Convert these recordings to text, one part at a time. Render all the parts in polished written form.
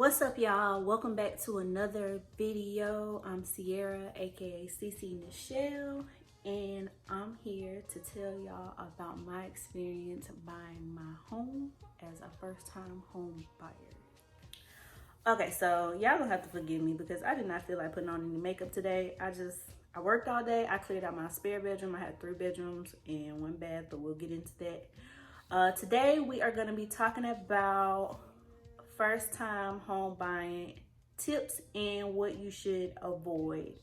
What's up, y'all? Welcome back to another video. I'm Sierra, aka CC Nichelle, and I'm here to tell y'all about my experience buying my home as a first-time home buyer. Okay, so y'all gonna have to forgive me because I did not feel like putting on any makeup today. I worked all day. I cleared out my spare bedroom. I had 3 bedrooms and 1 bath, but we'll get into that. Today we are gonna be talking about first time home buying tips and what you should avoid.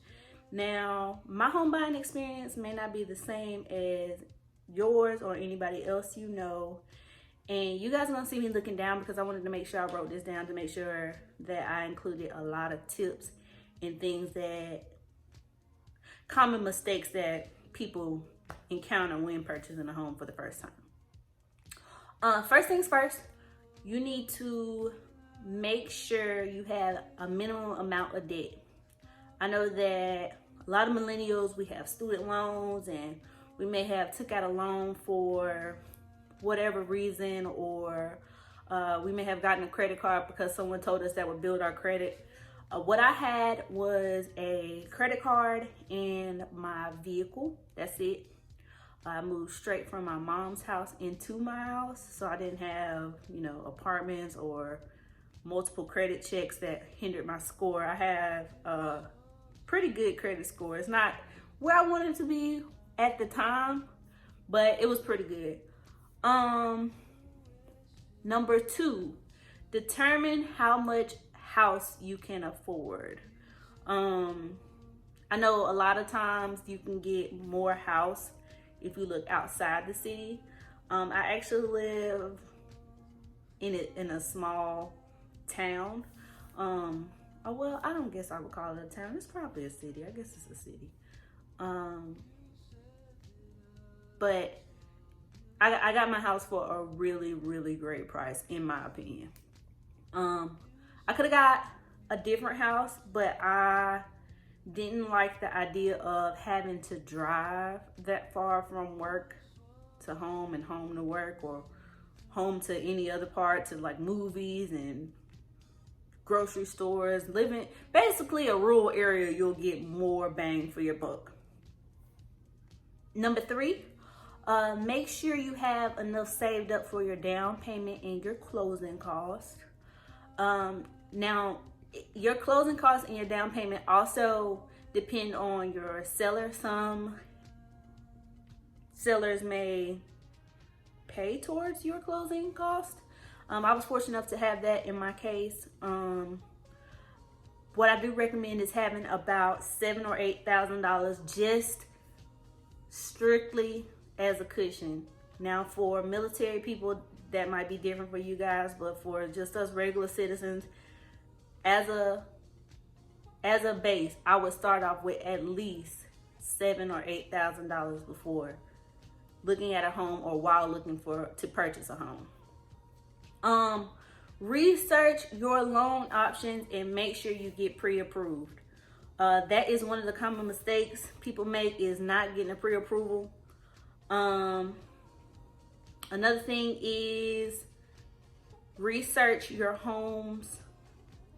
Now, my home buying experience may not be the same as yours or anybody else you know. And you guys are gonna see me looking down because I wanted to make sure I wrote this down to make sure that I included a lot of tips and things that common mistakes that people encounter when purchasing a home for the first time. First things first, you need to make sure you have a minimum amount of debt. I know that a lot of millennials, we have student loans and we may have took out a loan for whatever reason, or we may have gotten a credit card because someone told us that would build our credit. What I had was a credit card and my vehicle. That's it. I moved straight from my mom's house into my house, so I didn't have, apartments or multiple credit checks that hindered my score. I have a pretty good credit score. It's not where I wanted it to be at the time, but it was pretty good. Number 2, determine how much house you can afford. I know a lot of times you can get more house if you look outside the city. I actually live in a small town. Well, I don't guess I would call it a town. It's probably a city. I guess it's a city. But I got my house for a really, really great price, in my opinion. I could have got a different house, but I didn't like the idea of having to drive that far from work to home and home to work, or home to any other part, to like movies and grocery stores. Living basically a rural area, you'll get more bang for your buck. Number 3, make sure you have enough saved up for your down payment and your closing costs. Now, your closing costs and your down payment also depend on your seller. Some sellers may pay towards your closing cost. I was fortunate enough to have that in my case. What I do recommend is having about $7,000 or $8,000 just strictly as a cushion. Now, for military people, that might be different for you guys, but for just us regular citizens, as a base, I would start off with at least $7,000 or $8,000 before looking at a home or while looking to purchase a home. Research your loan options and make sure you get pre-approved. That is one of the common mistakes people make, is not getting a pre-approval. Another thing is research your homes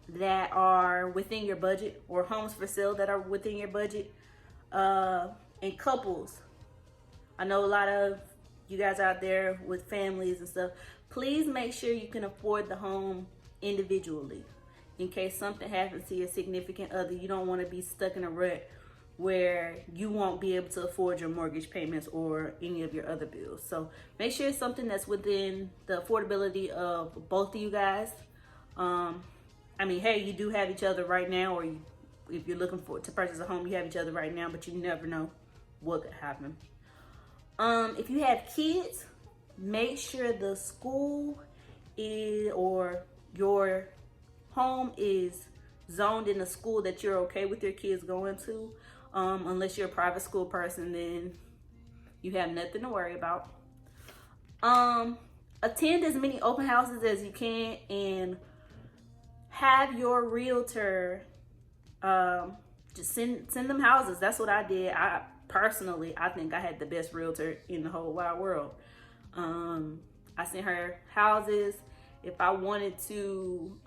that are within your budget, or homes for sale that are within your budget, and couples. I know a lot of you guys out there with families and stuff. Please make sure you can afford the home individually. In case something happens to your significant other, you don't want to be stuck in a rut where you won't be able to afford your mortgage payments or any of your other bills. So make sure it's something that's within the affordability of both of you guys. Hey, you do have each other right now, or if you're looking to purchase a home, you have each other right now, but you never know what could happen. If you have kids, make sure the school or your home is zoned in a school that you're okay with your kids going to. Unless you're a private school person, then you have nothing to worry about. Attend as many open houses as you can, and have your realtor just send them houses. That's what I did. I think I had the best realtor in the whole wide world. I sent her houses. If I wanted to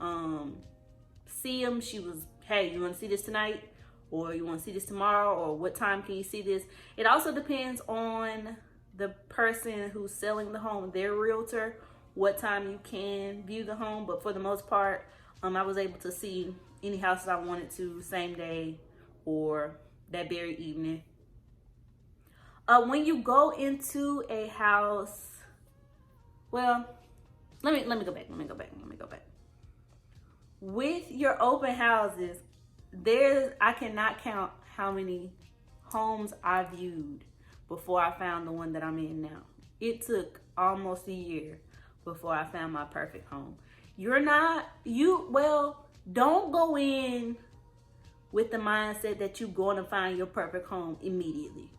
see them. She was, hey, you want to see this tonight? Or you want to see this tomorrow? Or what time can you see this? It also depends on the person who's selling the home, their realtor, what time you can view the home. But for the most part, I was able to see any houses I wanted to same day or that very evening. When you go into a house, well, let me go back. With your open houses, I cannot count how many homes I viewed before I found the one that I'm in now. It took almost a year before I found my perfect home. Don't go in with the mindset that you're going to find your perfect home immediately.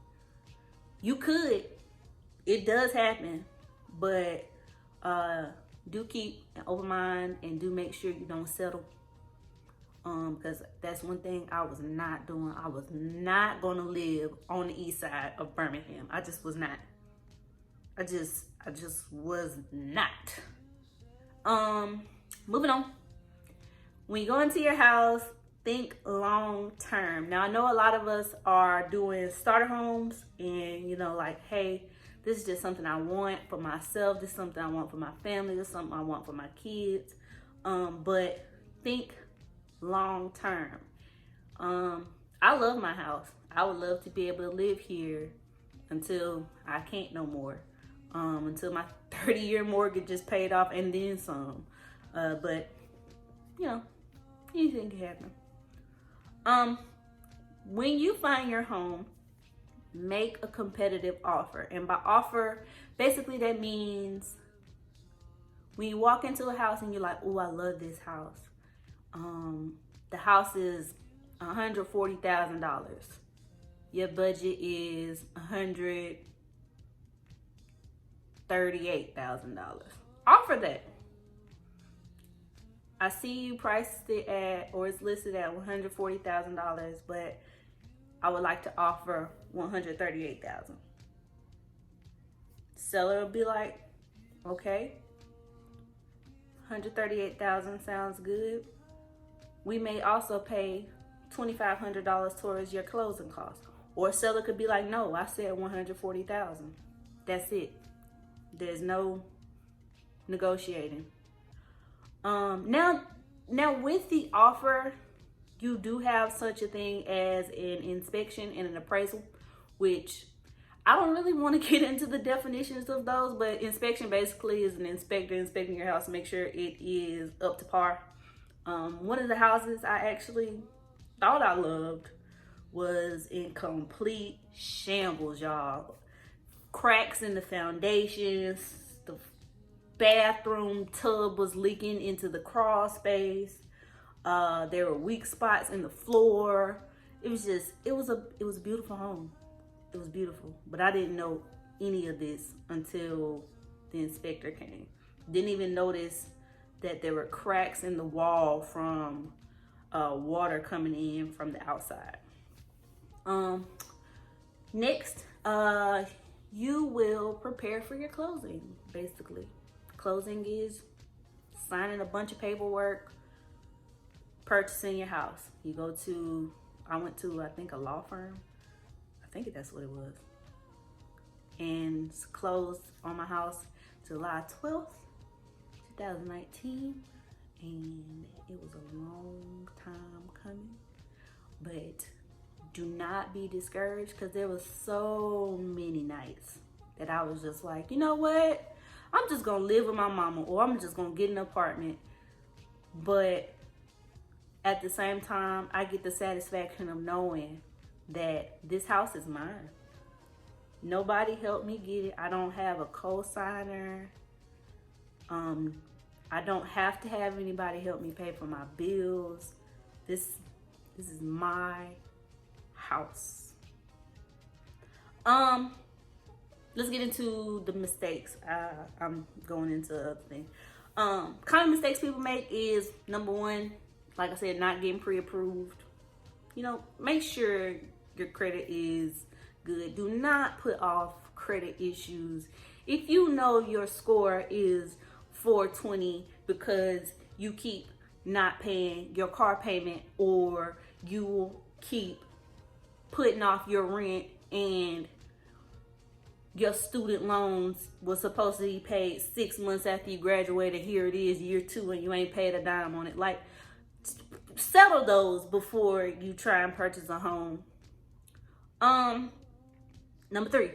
You could. It does happen. But do keep an open mind and do make sure you don't settle. Because that's one thing I was not doing. I was not going to live on the east side of Birmingham. I just was not. I just was not. Moving on. When you go into your house, think long term. Now, I know a lot of us are doing starter homes and, like, hey, this is just something I want for myself. This is something I want for my family. This is something I want for my kids. But think long term. I love my house. I would love to be able to live here until I can't no more. Until my 30-year mortgage is paid off and then some. But, anything can happen. When you find your home, make a competitive offer. And by offer, basically that means when you walk into a house and you're like, oh, I love this house. The house is $140,000. Your budget is $138,000. Offer that. I see you priced it at, or it's listed at $140,000, but I would like to offer $138,000. Seller will be like, okay, $138,000 sounds good. We may also pay $2,500 towards your closing costs. Or seller could be like, no, I said $140,000. That's it. There's no negotiating. Now with the offer, you do have such a thing as an inspection and an appraisal, which I don't really want to get into the definitions of those, but inspection basically is an inspector inspecting your house to make sure it is up to par. One of the houses I actually thought I loved was in complete shambles, y'all. Cracks in the foundations, the bathroom tub was leaking into the crawl space. There were weak spots in the floor. It was a beautiful home. It was beautiful, but I didn't know any of this until the inspector came. Didn't even notice that there were cracks in the wall from water coming in from the outside. Next, you will prepare for your closing, basically. Closing is signing a bunch of paperwork, purchasing your house. I went to, I think, a law firm. I think that's what it was. And closed on my house July 12th, 2019. And it was a long time coming. But do not be discouraged, because there was so many nights that I was just like, you know what? I'm just going to live with my mama, or I'm just going to get an apartment. But at the same time, I get the satisfaction of knowing that this house is mine. Nobody helped me get it. I don't have a co-signer. I don't have to have anybody help me pay for my bills. This is my house. Let's get into the mistakes. I'm going into other things. Kind of mistakes people make is, number one, like I said, not getting pre-approved. Make sure your credit is good. Do not put off credit issues. If you know your score is 420 because you keep not paying your car payment, or you will keep putting off your rent, and your student loans was supposed to be paid 6 months after you graduated. Here it is, year 2, and you ain't paid a dime on it. Like, settle those before you try and purchase a home. Number 3,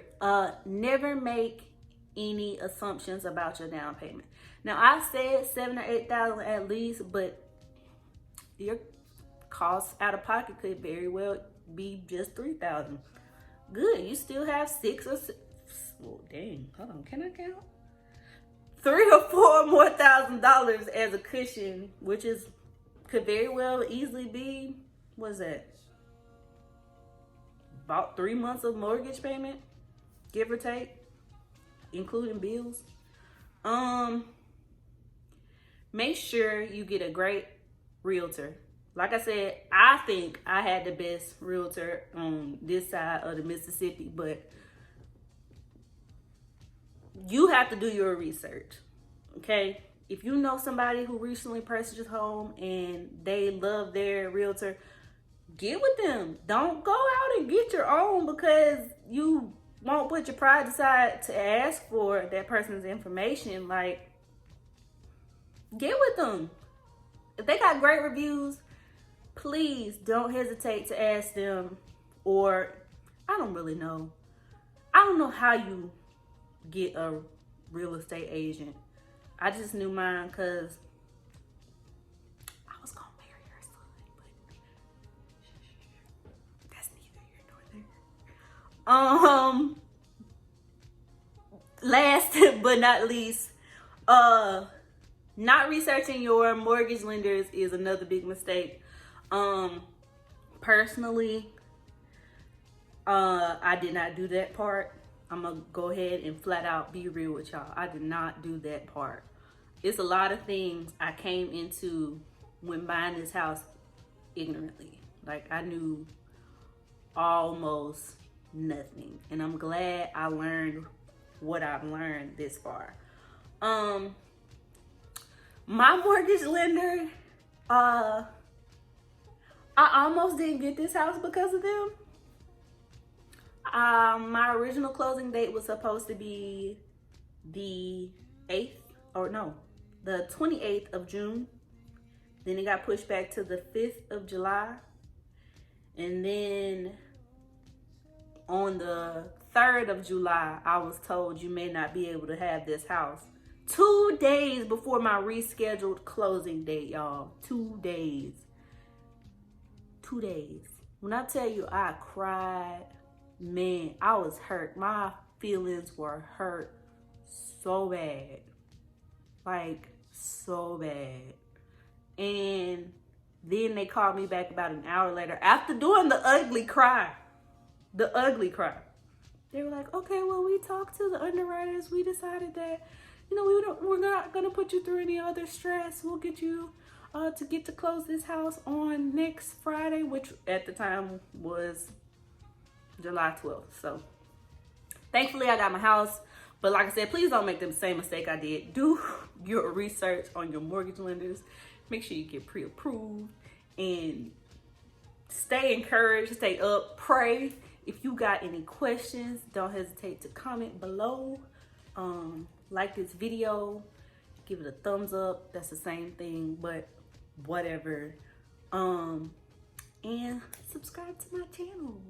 never make any assumptions about your down payment. Now, I said $7,000 or $8,000 at least, but your cost out of pocket could very well be just $3,000. Good, you still have well, dang, hold on, can I count? $3,000 or $4,000 more as a cushion, which could very well easily be, what's that? About 3 months of mortgage payment, give or take, including bills. Make sure you get a great realtor. Like I said, I think I had the best realtor on this side of the Mississippi, but you have to do your research, okay? If you know somebody who recently purchased a home and they love their realtor, get with them. Don't go out and get your own because you won't put your pride aside to ask for that person's information. Like, get with them. If they got great reviews, please don't hesitate to ask them. Or, I don't really know. I don't know how you get a real estate agent. I just knew mine because I was gonna marry her son, but that's neither here nor there. Last but not least, not researching your mortgage lenders is another big mistake. Personally, I did not do that part. I'm gonna go ahead and flat out be real with y'all. I did not do that part. It's a lot of things I came into when buying this house ignorantly. Like, I knew almost nothing, and I'm glad I learned what I've learned this far. My mortgage lender, I almost didn't get this house because of them. My original closing date was supposed to be the 28th of June. Then it got pushed back to the 5th of July. And then on the 3rd of July, I was told you may not be able to have this house. 2 days before my rescheduled closing date, y'all. 2 days. 2 days. When I tell you I cried, man, I was hurt. My feelings were hurt so bad. Like, so bad. And then they called me back about an hour later after doing the ugly cry. The ugly cry. They were like, okay, well, we talked to the underwriters. We decided that, we're not going to put you through any other stress. We'll get you to close this house on next Friday, which at the time was July 12th. So thankfully I got my house. But like I said, please don't make the same mistake I did. Do your research on your mortgage lenders. Make sure you get pre-approved and stay encouraged, stay up, pray. If you got any questions, don't hesitate to comment below. Like this video, give it a thumbs up. That's the same thing, but whatever. And subscribe to my channel.